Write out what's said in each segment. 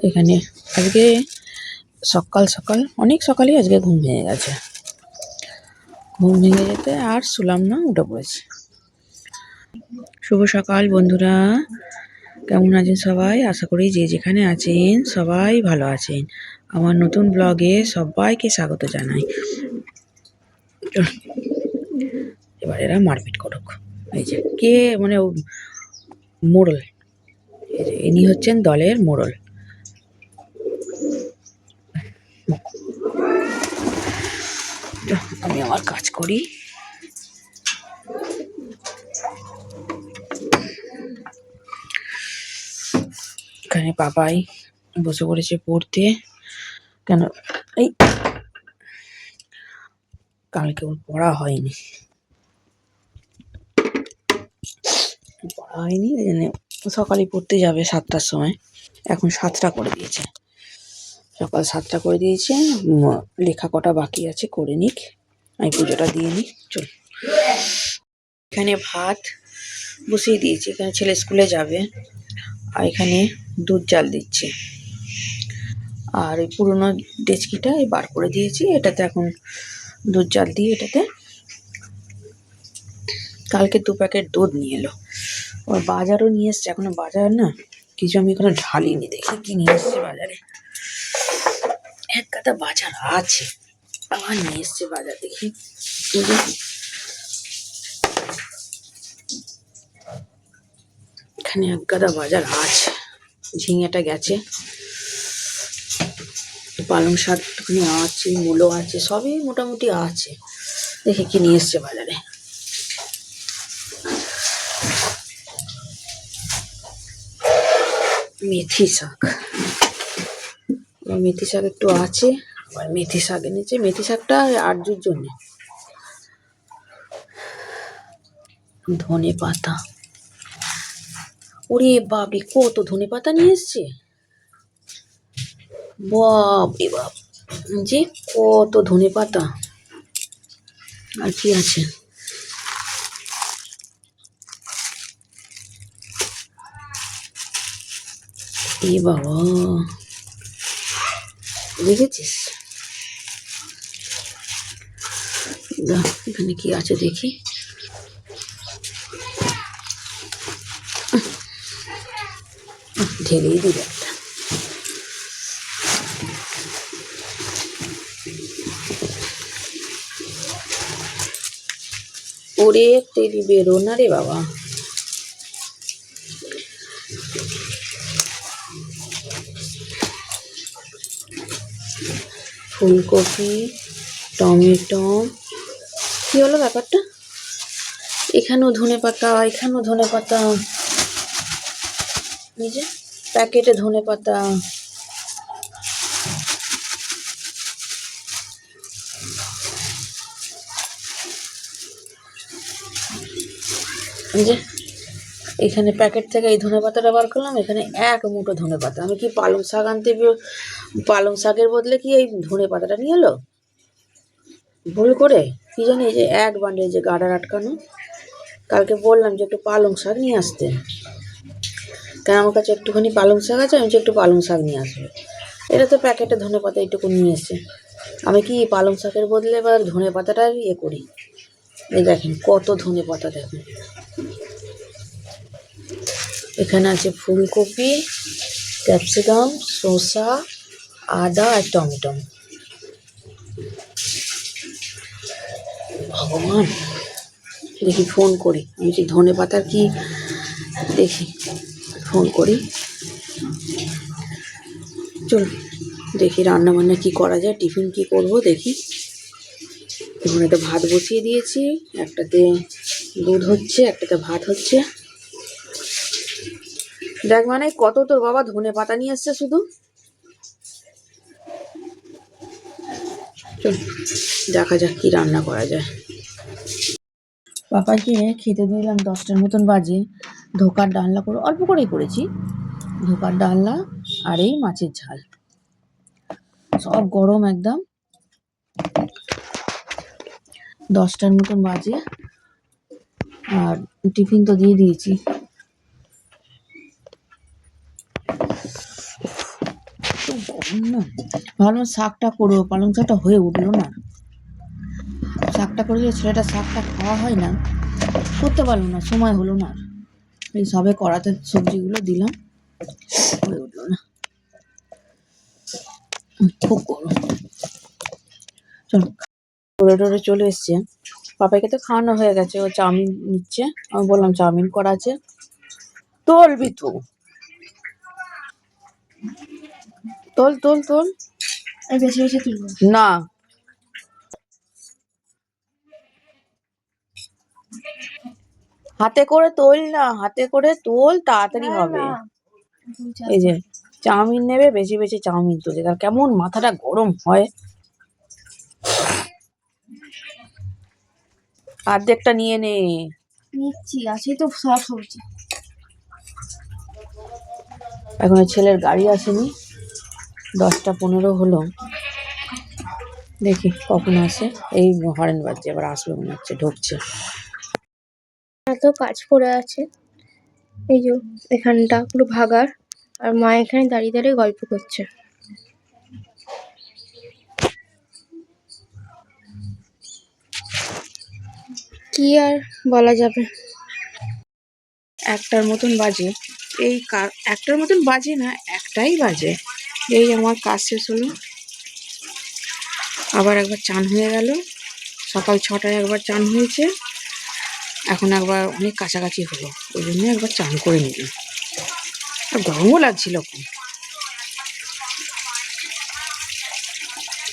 এখানে আজকে সকাল সকাল অনেক সকালেই আজকে ঘুম ভেঙে গেছে। ঘুম ভেঙে যেতে আর শুলাম না, উঠে পড়েছি। শুভ সকাল বন্ধুরা, কেমন আছেন সবাই? আশা করি যে যেখানে আছেন সবাই ভালো আছেন। আমার নতুন ব্লগে সবাইকে স্বাগত জানাই। এবার এরা মারপিট করুক। এই যে কে মানে মোড়ল, ইনি হচ্ছেন দলের মোড়ল। আমি আমার কাজ করি। এখানে পাপাই বসে পড়েছে পড়তে। কেন এই কালকে ওর পড়া হয়নি, এই জন্য সকালে পড়তে যাবে 7টার সময়। এখন 7টা করে দিয়েছে, সকাল 7টা করে দিয়েছে। লেখা কটা বাকি আছে, করে নিক, আমি পুজোটা দিয়ে নিই। চল, এখানে ভাত বসিয়ে দিয়েছি, এখানে ছেলে স্কুলে যাবে। আর এখানে দুধ জাল দিচ্ছে। আর ওই পুরোনো ডেচকিটা বার করে দিয়েছি, এটাতে এখন দুধ জাল দিয়ে এটাতে। কালকে 2 প্যাকেট দুধ নিয়ে এলো। ওর বাজারও নিয়ে এসছে, এখনো বাজার না কিছু আমি এখনো ঢালিনি। দেখি কি নিয়ে এসছে বাজারে। এক গাদা বাজার আছে, আবার নিয়ে এসছে বাজার। দেখি এখানে এক গাদা বাজার আছে। ঝিঙেটা গেছে, পালং শাক আছে, মূলো আছে, সবই মোটামুটি আছে। দেখি কি নিয়ে এসছে বাজারে। মেথি শাক, মেথি শাক একটু আছে। আবার মেথি শাক এনেছে, মেথি শাকটা আরজুর জন্য। ধনে পাতা, ওরে বাপরে কত ধনে পাতা নিয়ে এসছে। বাপরে বাপ, যে কত ধনে পাতা। আর কি আছে, এ বাবা দেখেছিস? এখানে কি আছে দেখি। ঢেলেই দিবে একটা। ওরে তেরি বেরো না রে বাবা। ফুলকপি, টমেটো, কি হলো ব্যাপারটা? এখানেও ধনে পাতা, এখানেও ধনে পাতা, এই যে প্যাকেটে ধনে পাতা। এই যে এখানে প্যাকেট থেকে এই ধনে পাতাটা বার করলাম, এখানে এক মুঠো ধনে পাতা। আমি কি পালং শাক আনতে, পালং শাকের বদলে কি এই ধনে পাতাটা নিয়ে এলো ভুল করে? কি জানি, এই যে এক বান্ডেল যে গাডার আটকানো। কালকে বললাম যে একটু পালং শাক নিয়ে আসতে, কেন আমার কাছে একটুখানি পালং শাক আছে, আমি যে একটু পালং শাক নিয়ে আসবো। এটা তো প্যাকেটে ধনে পাতা এইটুকু নিয়ে এসছে। আমি কি পালং শাকের বদলে এবার ধনে পাতাটা ইয়ে করি। এই দেখেন কত ধনে পাতা, দেখেন এখানে আছে ফুলকপি, ক্যাপসিকাম, শসা, আদা আর টমেটো। ভগবান, দেখি ফোন করি। আমি যে ধনে পাতার কি দেখি, ফোন করি। চল দেখি রান্না বান্না কি করা যায়, টিফিন কি করব দেখি। এখানে তো ভাত বসিয়ে দিয়েছি, একটাতে দুধ হচ্ছে, একটাতে ভাত হচ্ছে। দেখ মানে কত তোর বাবা ধনে পাতা নিয়ে এসছে শুধু। চল দেখা যাক কি রান্না করা যায়। পাপাকে খেতে দিলাম 10টার মতন বাজে। ধোকার ডালনা করে অল্প করেই করেছি, ধোকার ডালনা আর এই মাছের ঝাল, সব গরম একদম। 10টার মতন বাজে, আর টিফিন তো দিয়ে দিয়েছি। গরম না, ভাবলাম শাকটা করবো, পালং শাকটা হয়ে উঠলো না। শাকটা করে দিয়ে ছেলেটা শাকটা খাওয়া হয় না, করতে পারলো না, সময় হলো না। এই সবে কড়াতে সবজিগুলো দিলাম, হয়ে উঠলো না, খুব গরম। চলো, করে টোরে চলে এসছে। পাপাইকে তো খাওয়ানো হয়ে গেছে, ও চাউমিন নিচ্ছে। আমি বললাম চাউমিন করা আছে, তোল বিতু, তোল তোল তোল। বেশি বেশি তুলবো না, হাতে করে তোল না, হাতে করে তোল, তাড়াতাড়ি হবে। এই যে চাউমিন নেবে, বেশি বেশি চাউমিন তুলছে, তার কেমন মাথাটা গরম হয়। অর্ধেকটা নিয়ে নে। নিচ্ছি, আছে তো সব সবজি। এখন ছেলের গাড়ি আসেনি, 10টা 15 হলো, দেখি কখন আসে। এই হরেন বাজছে, এবার আসবে মনে হচ্ছে, ঢুকছে। এত কাজ পড়ে আছে, এই যে এখানটা পুরো ভাগার, আর মা এখানে দাঁড়িয়ে দাঁড়িয়ে গল্প করছে। কি আর বলা যাবে। 1টার মতন বাজে, এই একটার মতন বাজে না, 1টাই বাজে। এই আমার কাজ শেষ হলো, আবার একবার চান হয়ে গেল। সকাল 6টায় একবার চান হয়েছে, এখন একবার অনেক কাছাকাছি হলো, ওই জন্য একবার চান করে নিলাম। আর গরমও লাগছিল,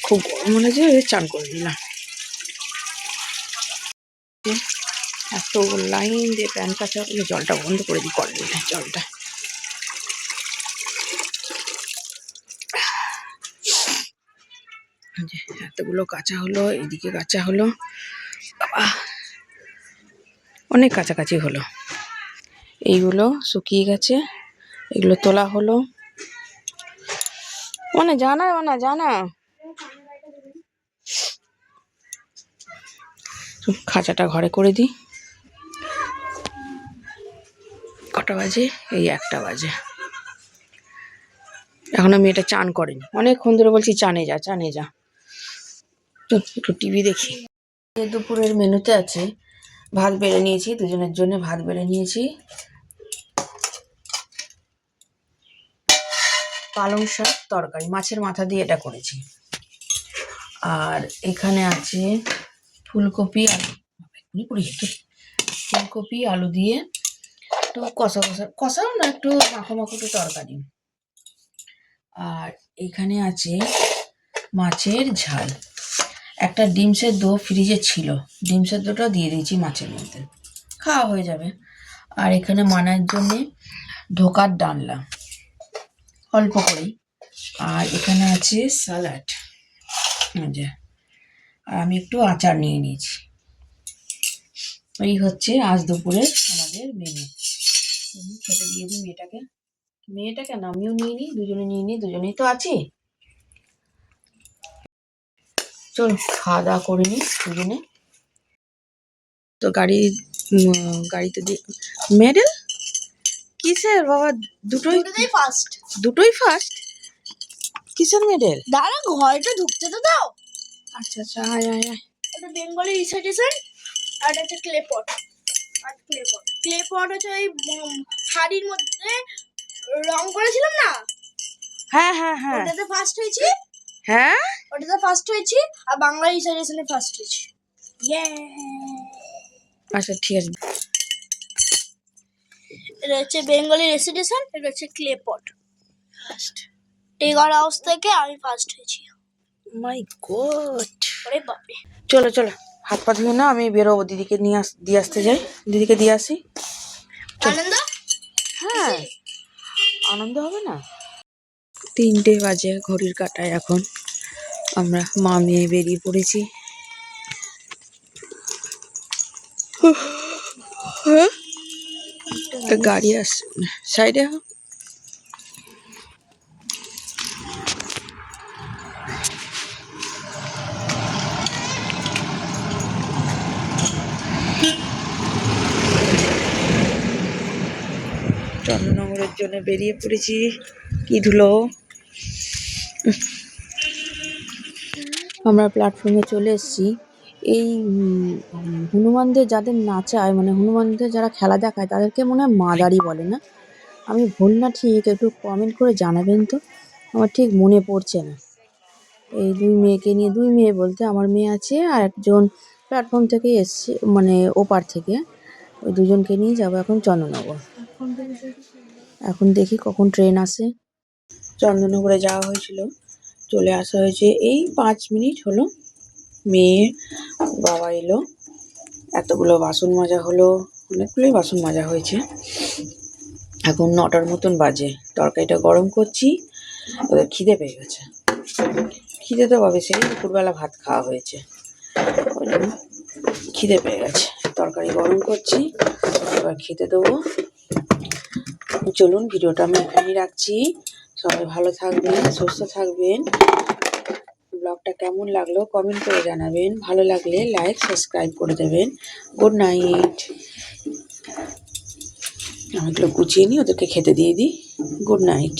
খুব গরম লাগছে, চান করে নিলাম। এত লাইন দিয়ে প্যান কাচা, জলটা বন্ধ করে দিই, কল নিলাম জলটা। এতগুলো কাঁচা হলো, এদিকে কাঁচা হলো, বাবা অনেক কাছাকাছি হলো। এইগুলো শুকিয়ে গেছে, এগুলো তোলা হলো। মানে জানা খাঁচাটা ঘরে করে দিই। কটা বাজে? এই 1টা বাজে। এখন আমি এটা চান করিনি, অনেকক্ষণ ধরে বলছি চানে যা চানে যা। একটু টিভি দেখি। দুপুরের মেনুতে আছে ভাত বেড়ে নিয়েছি, দুজনের জন্য ভাত বেড়ে নিয়েছি। পালং শাক তরকারি, মাছের মাথা দিয়ে এটা করেছি। আর এখানে আছে ফুলকপি, ফুলকপি আলু দিয়ে একটু কষাও না, একটু মাখো মাখো একটু তরকারি। আর এখানে আছে মাছের ঝাল। একটা ডিম সেদ্ধ ফ্রিজে ছিল, ডিম সেদ্ধটা দিয়ে দিয়েছি মাছের মধ্যে, খাওয়া হয়ে যাবে। আর এখানে মানার জন্যে ঢোকার ডালনা, অল্প করেই। আর এখানে আছে স্যালাড, আর আমি একটু আচার নিয়ে নিয়েছি। এই হচ্ছে আজ দুপুরের আমাদের মেনু। খেতে দিয়ে দিই মেয়েটাকে না, আমিও নিয়ে নিই, দুজনে নিয়ে নিই, দুজনেই তো আছি। চল খাওয়া দাওয়া করে নিই দুজনে। তো গাড়িতে দিয়ে মেডেল কিসের বাবা? দুটোই ফার্স্ট। কিসের মেডেল? দাঁড়া, ঘরটা ঢুকতে তো দাও। আচ্ছা আচ্ছা, আয় আয় আয়। এটা বেঙ্গলি রিসাইটেশন, আর এটা হচ্ছে ক্লে পট। ক্লে পট হচ্ছে ওই হাড়ির মধ্যে রং করেছিলাম না, হ্যাঁ হ্যাঁ হ্যাঁ, ওটাতে ফার্স্ট হয়েছি। হ্যাঁ ওটাতে ফার্স্ট হয়েছি, আর বাংলা রিসাইটেশনে ফার্স্ট হয়েছি। আচ্ছা ঠিক আছে। এটা হচ্ছে বেঙ্গলি রেসিডেশন, এটা হচ্ছে ক্লে পট। ফার্স্ট টেগার হাউস থেকে আমি ফার্স্ট হয়েছি। মাই গড, আরে বাপরে। চলো চলো, হাত পা ধুয়ে না, আমি বেরোবো, দিদিকে দিয়ে আসতে যাই, দিদিকে দিয়ে আসি। আনন্দ, হ্যাঁ আনন্দ হবে না? 3টে বাজে ঘড়ির কাঁটায়, এখন আমরা মা মেয়ে বেরিয়ে পড়েছি। গাড়ি আসছে সাইডে। চন্দ্রনগরের জন্য বেরিয়ে পড়েছি। কি ধুলো, আমরা প্ল্যাটফর্মে চলে এসেছি। এই হনুমানদের যাদের নাচায়, মানে হনুমানদের যারা খেলা দেখায়, তাদেরকে মনে হয় মাদারি বলে না? আমি ভুল না ঠিক একটু কমেন্ট করে জানাবেন তো, আমার ঠিক মনে পড়ছে না। এই দুই মেয়েকে নিয়ে, দুই মেয়ে বলতে আমার মেয়ে আছে আর একজন প্ল্যাটফর্ম থেকে এসছে, মানে ওপার থেকে। ওই দুজনকে নিয়ে যাবো এখন চন্দননগর। এখন দেখি কখন ট্রেন আসে। চন্দননগরে যাওয়া হয়েছিল, চলে আসা হয়েছে এই 5 মিনিট হলো। মেয়ে বাবা এলো, এতগুলো বাসন মাজা হলো, অনেকগুলোই বাসন মাজা হয়েছে। এখন 9টার মতন বাজে, তরকারিটা গরম করছি। ওদের খিদে পেয়ে গেছে, খিদে তো পাবে, সেই দুপুরবেলা ভাত খাওয়া হয়েছে, ওই জন্য খিদে পেয়ে গেছে। তরকারি গরম করছি, এবার খেতে দেবো। চলুন, ভিডিওটা আমি এখানেই রাখছি। সবাই ভালো থাকবেন, সুস্থ থাকবেন। ব্লগটা কেমন লাগলো কমেন্ট করে জানাবেন, ভালো লাগলে লাইক সাবস্ক্রাইব করে দেবেন। Good night. আমি এগুলো গুছিয়ে নিই, ওদেরকে খেতে দিয়ে দিই। Good night.